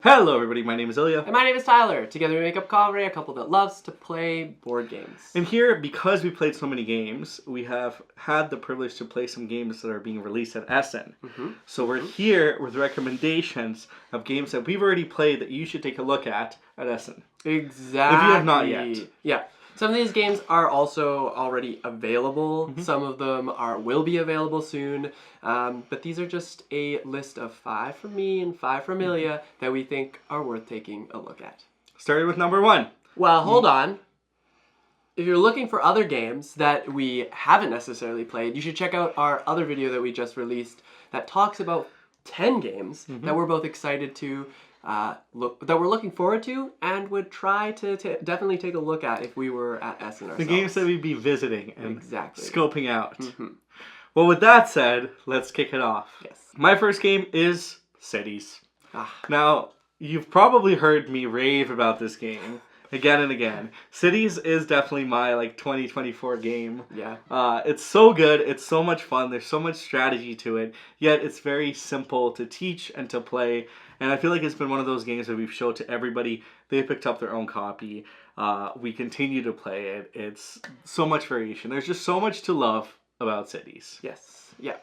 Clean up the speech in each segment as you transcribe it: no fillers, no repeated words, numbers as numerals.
Hello everybody, my name is Ilya. And my name is Tyler. Together we make up Kovray, a couple that loves to play board games. And here, because we played so many games, we have had the privilege to play some games that are being released at Essen. So we're here with recommendations of games that we've already played that you should take a look at Essen. Exactly. If you have not yet. Yeah. Some of these games are also already available. Some of them will be available soon. But these are just a list of 5 from me and 5 from Ilya that we think are worth taking a look at. Starting with number 1. Well, hold on. If you're looking for other games that we haven't necessarily played, you should check out our other video that we just released that talks about 10 games that we're both excited to that we're looking forward to and would try to definitely take a look at if we were at Essen ourselves. The games that we'd be visiting and exactly scoping out. Well, with that said, let's kick it off. Yes. My first game is Cities. Now, you've probably heard me rave about this game again and again. Cities is definitely my 2024 game. Yeah. It's so good. It's so much fun. There's so much strategy to it. Yet it's very simple to teach and to play. And I feel like it's been one of those games that we've showed to everybody. They picked up their own copy. We continue to play it. It's so much variation. There's just so much to love about Cities. Yes. Yeah.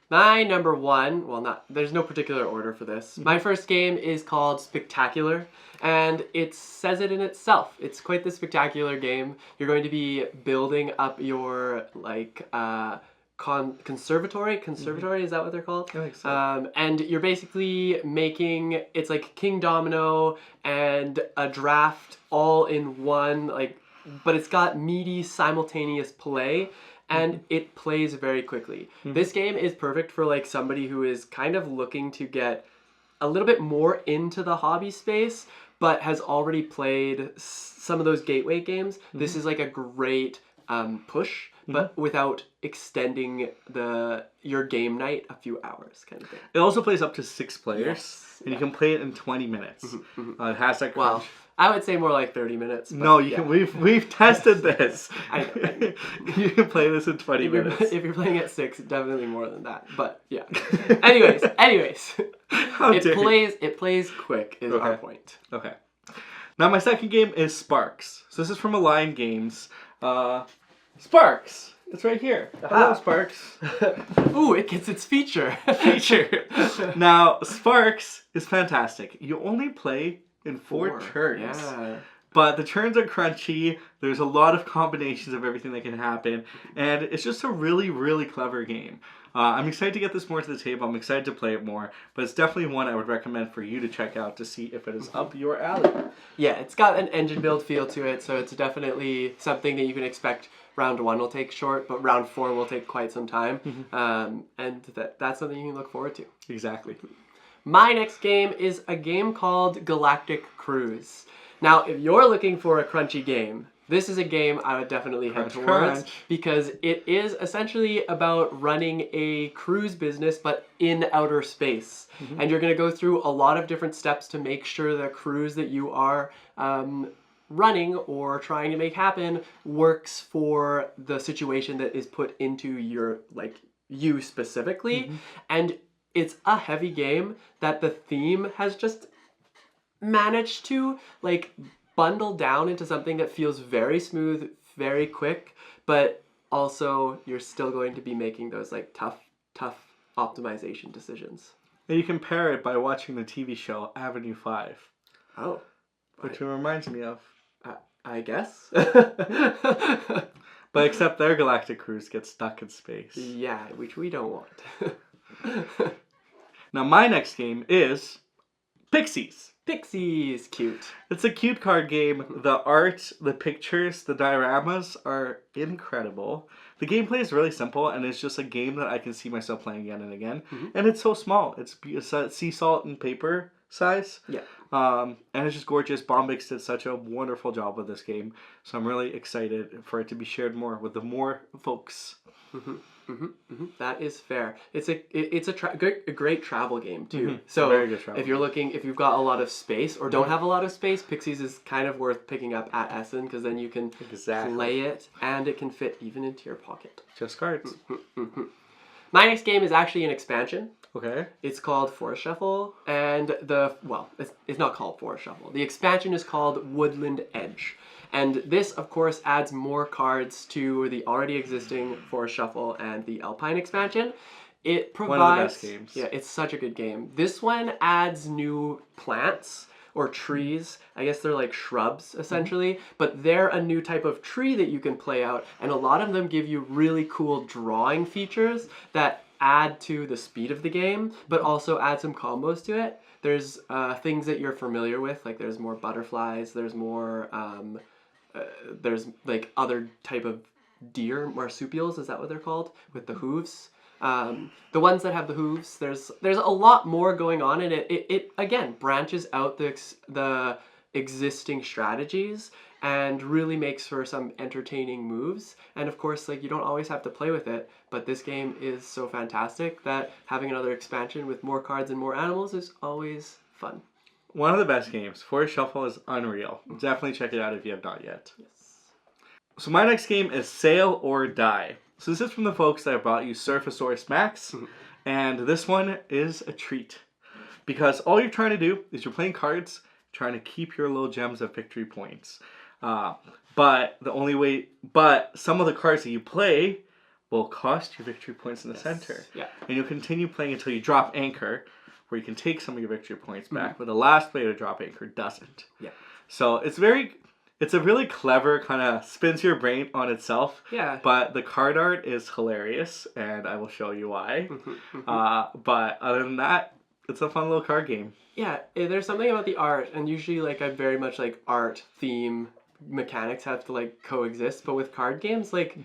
My number 1, well, there's no particular order for this. My first game is called Spectacular, and it says it in itself. It's quite the spectacular game. You're going to be building up your conservatory, is that what they're called? I think so. And you're basically making, it's like King Domino and a draft all in one, but it's got meaty simultaneous play. And it plays very quickly. This game is perfect for somebody who is kind of looking to get a little bit more into the hobby space, but has already played some of those gateway games. This is a great push, but without extending your game night a few hours kind of thing. It also plays up to 6 players, Yes. and you can play it in 20 minutes. It has that crunch. Well, I would say more like 30 minutes. No, you can. We've tested this. You can play this in 20 minutes. If you're playing at 6, definitely more than that. But yeah. anyways, it plays quick is our point. Okay. Now my second game is Sparks. So this is from Align Games. Sparks. It's right here. Hello, Sparks. Ooh, it gets its feature. Now Sparks is fantastic. You only play in 4 turns. Yeah. But the turns are crunchy. There's a lot of combinations of everything that can happen. And it's just a really, really clever game. I'm excited to get this more to the table. I'm excited to play it more. But it's definitely one I would recommend for you to check out to see if it is up your alley. Yeah, it's got an engine build feel to it. So it's definitely something that you can expect. Round 1 will take short, but round 4 will take quite some time. And that's something you can look forward to. Exactly. My next game is a game called Galactic Cruise. Now, if you're looking for a crunchy game, this is a game I would definitely head towards because it is essentially about running a cruise business but in outer space. And you're going to go through a lot of different steps to make sure the cruise that you are running or trying to make happen works for the situation that is put into your, you specifically. And it's a heavy game that the theme has just managed to bundle down into something that feels very smooth, very quick, but also you're still going to be making those tough optimization decisions. And you can pair it by watching the TV show Avenue 5. Oh. Which it reminds me of. I guess. But except their galactic cruise gets stuck in space. Yeah, which we don't want. Now my next game is Pixies. Pixies, cute. It's a cute card game. The art, the pictures, the dioramas are incredible. The gameplay is really simple, and it's just a game that I can see myself playing again and again. And it's so small. It's sea salt and paper size. Yeah. And it's just gorgeous. Bombix did such a wonderful job with this game. So I'm really excited for it to be shared more with the more folks. That is fair. It's a great travel game too. So very good travel. if you've got a lot of space or don't have a lot of space, Pixies is kind of worth picking up at Essen because then you can play it and it can fit even into your pocket. Just cards. My next game is actually an expansion. Okay. It's called Forest Shuffle, and it's not called Forest Shuffle. The expansion is called Woodland Edge. And this, of course, adds more cards to the already existing Forest Shuffle and the Alpine expansion. It provides... One of the best games. Yeah, it's such a good game. This one adds new plants or trees. I guess they're like shrubs, essentially. But they're a new type of tree that you can play out. And a lot of them give you really cool drawing features that add to the speed of the game, but also add some combos to it. There's things that you're familiar with, like there's more butterflies, there's more... there's like other type of deer, marsupials, is that what they're called? With the hooves. The ones that have the hooves, there's a lot more going on in it. It again branches out the existing strategies and really makes for some entertaining moves. And of course, like, you don't always have to play with it, but this game is so fantastic that having another expansion with more cards and more animals is always fun. One of the best games. Forest Shuffle is unreal. Definitely check it out if you have not yet. Yes. So my next game is Sail or Die. So this is from the folks that brought you Surfasaurus Max. And this one is a treat. Because all you're trying to do is you're playing cards, trying to keep your little gems of victory points. But some of the cards that you play will cost you victory points in the center. Yeah. And you'll continue playing until you drop Anchor, where you can take some of your victory points back, but the last player to drop Anchor doesn't. Yeah. So it's a really clever, kind of spins your brain on itself. Yeah. But the card art is hilarious, and I will show you why. But other than that, it's a fun little card game. Yeah, there's something about the art, and usually like I very much like art, theme, mechanics have to like coexist, but with card games, like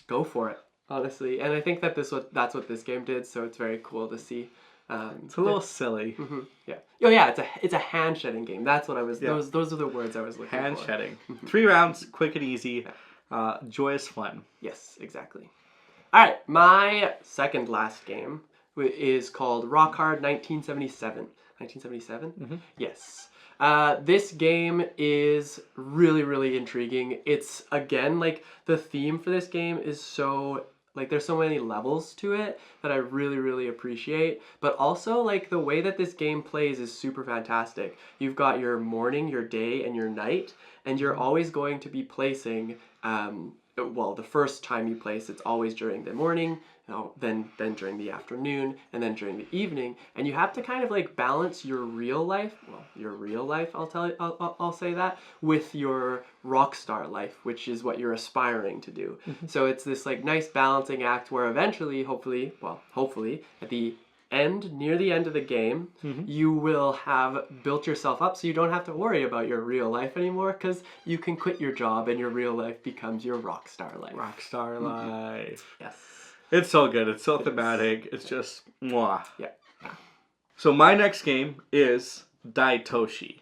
go for it, honestly. And I think that that's what this game did, so it's very cool to see. It's a little silly. Yeah. Oh yeah, it's a hand shedding game. That's what I was. Yeah. Those are the words I was looking Hand for. shedding. 3 rounds, quick and easy, joyous fun. Yes, exactly. All right, my second last game is called Rock Hard 1977. 1977? Yes. This game is really, really intriguing. It's, again, like, the theme for this game is so, like, there's so many levels to it that I really, really appreciate. But also, like, the way that this game plays is super fantastic. You've got your morning, your day, and your night, and you're always going to be placing, the first time you place, it's always during the morning, then during the afternoon, and then during the evening, and you have to kind of like balance your real life, I'll say that, with your rock star life, which is what you're aspiring to do. So it's this like nice balancing act where eventually, hopefully, at the near the end of the game, you will have built yourself up so you don't have to worry about your real life anymore, because you can quit your job and your real life becomes your rock star life. Rock star life. Yes. It's so good. It's so thematic. It's just mwah. Yeah. So my next game is Daitoshi.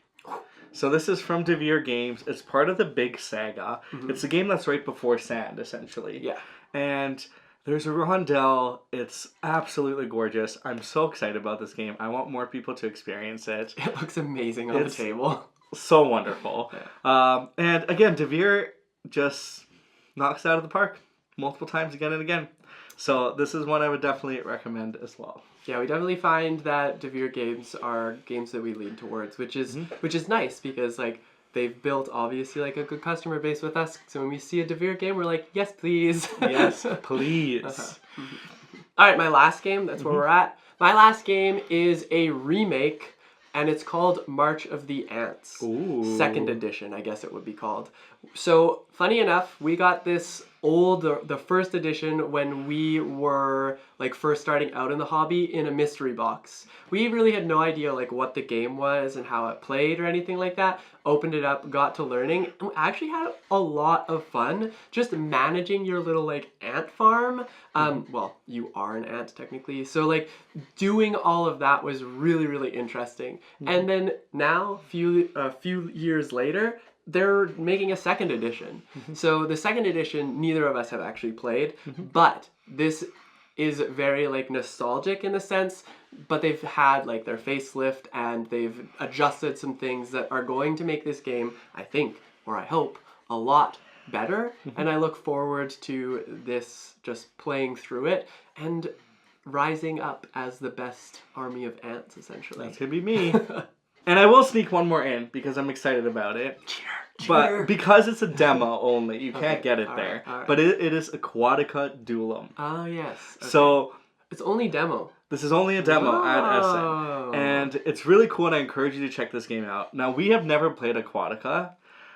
So this is from Devere Games. It's part of the big saga. It's the game that's right before Sand, essentially. Yeah. And there's a rondel. It's absolutely gorgeous. I'm so excited about this game. I want more people to experience it. It looks amazing on the table. So wonderful. Yeah. And again, Devere just knocks it out of the park multiple times again and again. So this is one I would definitely recommend as well. Yeah, we definitely find that Devere games are games that we lean towards, which is nice because like they've built obviously like a good customer base with us. So when we see a Devere game, we're like, yes, please. Yes, please. All right, my last game. That's where we're at. My last game is a remake, and it's called March of the Ants. Ooh. Second edition, I guess it would be called. So funny enough, we got this the first edition when we were like first starting out in the hobby in a mystery box. We really had no idea like what the game was and how it played or anything like that. Opened it up, got to learning, and we actually had a lot of fun just managing your little like ant farm. Well, you are an ant technically, so like doing all of that was really, really interesting. And then now, a few years later, they're making a second edition. So the second edition, neither of us have actually played, but this is very like nostalgic in the sense, but they've had like their facelift and they've adjusted some things that are going to make this game, I think, or I hope, a lot better. And I look forward to this just playing through it. And rising up as the best army of ants, essentially. That could be me. And I will sneak one more in because I'm excited about it. But because it's a demo only, you can't get it there. All right. But it is Aquatica Duelum. Oh, yes. Okay. So it's only demo. this is only a demo at Essen. And it's really cool, and I encourage you to check this game out. Now, we have never played Aquatica,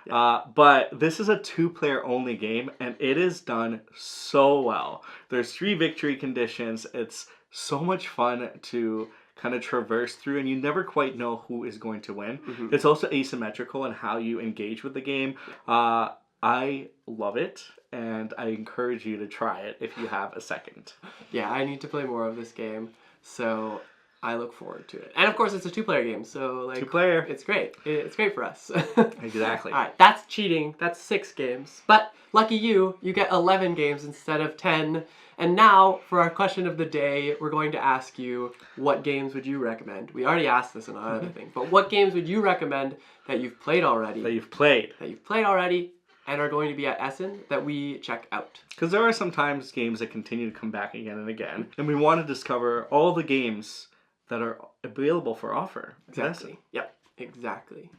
but this is a 2-player only game, and it is done so well. There's 3 victory conditions. It's so much fun to kind of traverse through, and you never quite know who is going to win. It's also asymmetrical in how you engage with the game. I love it, and I encourage you to try it if you have a second. Yeah, I need to play more of this game, so I look forward to it. And of course, it's a 2-player game, so like 2-player. it's great. It's great for us. Exactly. All right, that's cheating. That's 6 games. But lucky you, you get 11 games instead of 10. And now, for our question of the day, we're going to ask you, what games would you recommend? We already asked this in another thing, but what games would you recommend that you've played already? That you've played already and are going to be at Essen that we check out. Because there are sometimes games that continue to come back again and again. And we want to discover all the games that are available for offer. Exactly. Yep, exactly.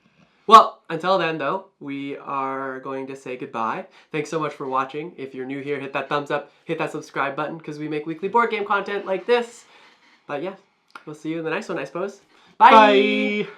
Well, until then, though, we are going to say goodbye. Thanks so much for watching. If you're new here, hit that thumbs up, hit that subscribe button, because we make weekly board game content like this. But yeah, we'll see you in the next one, I suppose. Bye! Bye!